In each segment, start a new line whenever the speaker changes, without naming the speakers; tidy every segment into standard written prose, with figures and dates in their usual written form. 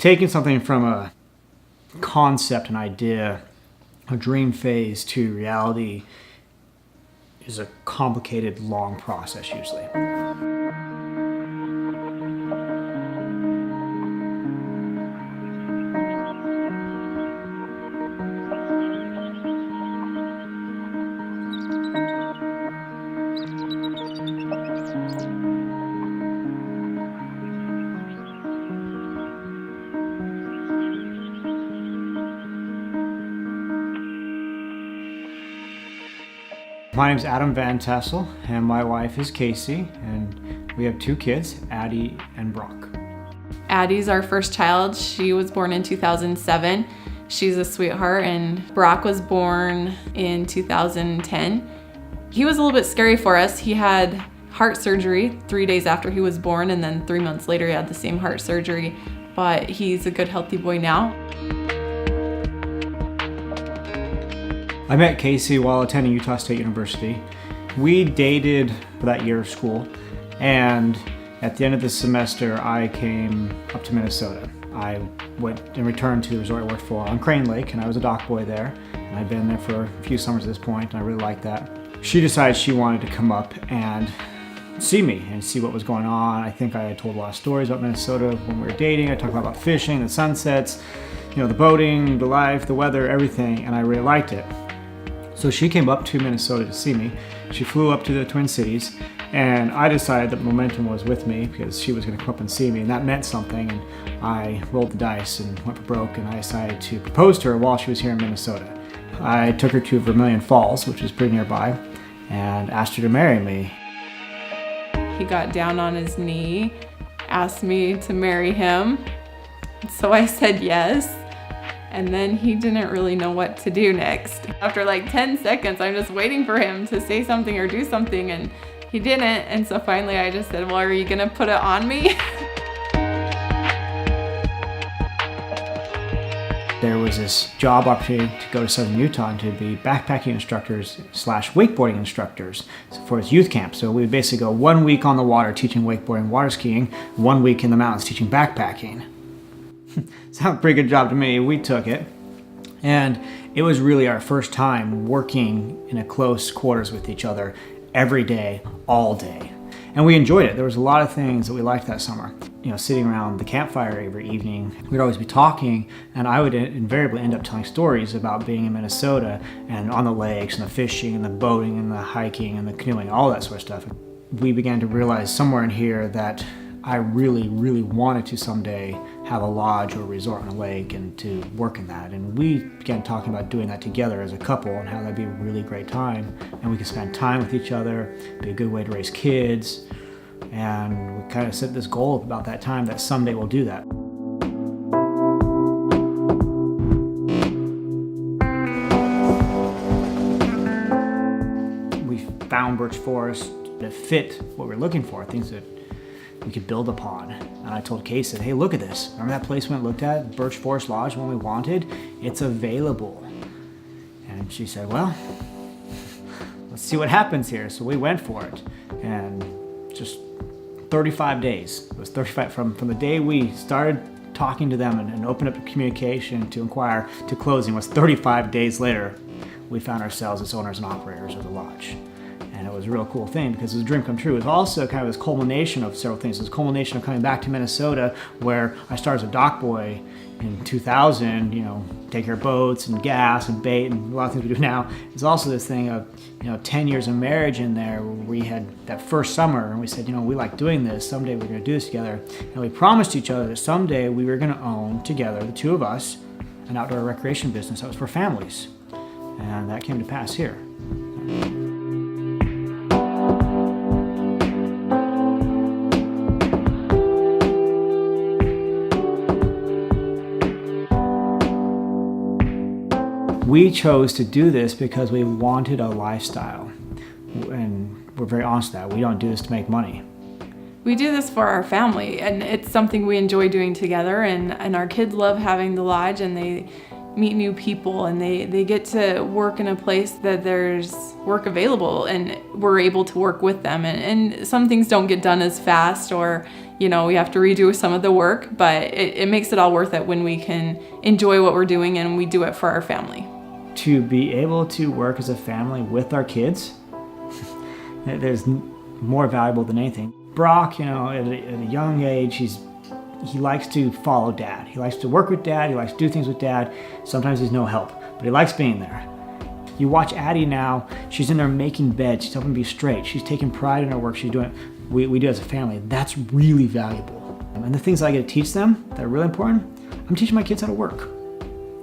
taking something from a concept, an idea, a dream phase to reality is a complicated, long process usually. My name's Adam Van Tassel, and my wife is Casey, and we have 2 kids, Addie and Brock.
Addie's our first child. She was born in 2007. She's a sweetheart, and Brock was born in 2010. He was a little bit scary for us. He had heart surgery 3 days after he was born, and then 3 months later he had the same heart surgery, but he's a good, healthy boy now.
I met Casey while attending Utah State University. We dated for that year of school, and at the end of the semester, I came up to Minnesota. I went and returned to the resort I worked for on Crane Lake, and I was a dock boy there. And I'd been there for a few summers at this point, and I really liked that. She decided she wanted to come up and see me and see what was going on. I think I had told a lot of stories about Minnesota when we were dating. I talked about fishing, the sunsets, the boating, the life, the weather, everything, and I really liked it. So she came up to Minnesota to see me. She flew up to the Twin Cities, and I decided that momentum was with me because she was going to come up and see me, and that meant something. And I rolled the dice and went for broke, and I decided to propose to her while she was here in Minnesota. I took her to Vermilion Falls, which is pretty nearby, and asked her to marry me.
He got down on his knee, asked me to marry him, so I said yes. And then he didn't really know what to do next. After like 10 seconds, I'm just waiting for him to say something or do something, and he didn't. And so finally I just said, well, are you gonna put it on me?
There was this job opportunity to go to Southern Utah and to be backpacking instructors / wakeboarding instructors for his youth camp. So we would basically go 1 week on the water teaching wakeboarding, water skiing, 1 week in the mountains teaching backpacking. Sounds a pretty good job to me. We took it, and it was really our first time working in a close quarters with each other every day, all day. And we enjoyed it. There was a lot of things that we liked that summer. Sitting around the campfire every evening, we'd always be talking, and I would invariably end up telling stories about being in Minnesota and on the lakes and the fishing and the boating and the hiking and the canoeing, all that sort of stuff. We began to realize somewhere in here that I really, really wanted to someday have a lodge or a resort on a lake and to work in that. And we began talking about doing that together as a couple and how that'd be a really great time. And we could spend time with each other, be a good way to raise kids. And we kind of set this goal about that time that someday we'll do that. We found Birch Forest that fit what we're looking for, things that we could build upon. And I told Casey, hey, look at this. Remember that place we went and looked at, Birch Forest Lodge, one we wanted? It's available. And she said, well, let's see what happens here. So we went for it. And just 35 days. It was 35 from the day we started talking to them and opened up communication to inquire to closing was 35 days later, we found ourselves as owners and operators of the lodge. And it was a real cool thing because it was a dream come true. It was also kind of this culmination of several things. It was a culmination of coming back to Minnesota, where I started as a dock boy in 2000, take care of boats and gas and bait and a lot of things we do now. It's also this thing of, 10 years of marriage in there where we had that first summer and we said, we like doing this. Someday we're going to do this together. And we promised each other that someday we were going to own together, the two of us, an outdoor recreation business that was for families. And that came to pass here. We chose to do this because we wanted a lifestyle, and we're very honest with that. We don't do this to make money.
We do this for our family, and it's something we enjoy doing together, and our kids love having the lodge, and they meet new people, and they get to work in a place that there's work available, and we're able to work with them. And some things don't get done as fast, or we have to redo some of the work, but it makes it all worth it when we can enjoy what we're doing and we do it for our family.
To be able to work as a family with our kids, there's more valuable than anything. Brock, at a young age, he likes to follow Dad. He likes to work with Dad. He likes to do things with Dad. Sometimes he's no help, but he likes being there. You watch Addie now, she's in there making beds. She's helping be straight. She's taking pride in her work. She's doing we do as a family. That's really valuable. And the things I get to teach them that are really important, I'm teaching my kids how to work.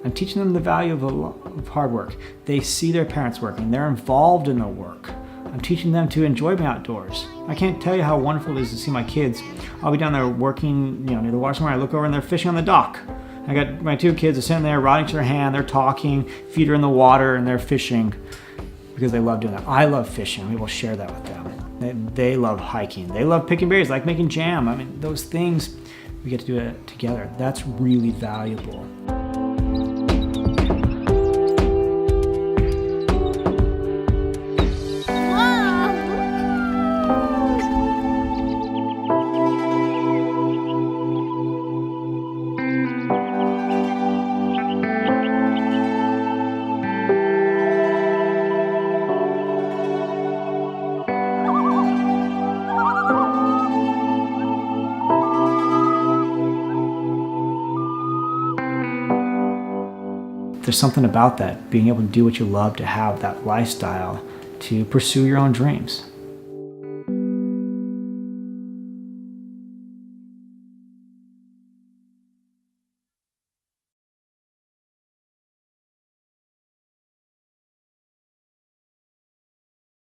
I'm teaching them the value of hard work. They see their parents working. They're involved in their work. I'm teaching them to enjoy being outdoors. I can't tell you how wonderful it is to see my kids. I'll be down there working, near the water somewhere. I look over and they're fishing on the dock. I got my 2 kids are sitting there rotting to their hand. They're talking, feet are in the water, and they're fishing because they love doing that. I love fishing. We will share that with them. They love hiking. They love picking berries, like making jam. I mean, those things, we get to do it together. That's really valuable. There's something about that, being able to do what you love, to have that lifestyle, to pursue your own dreams.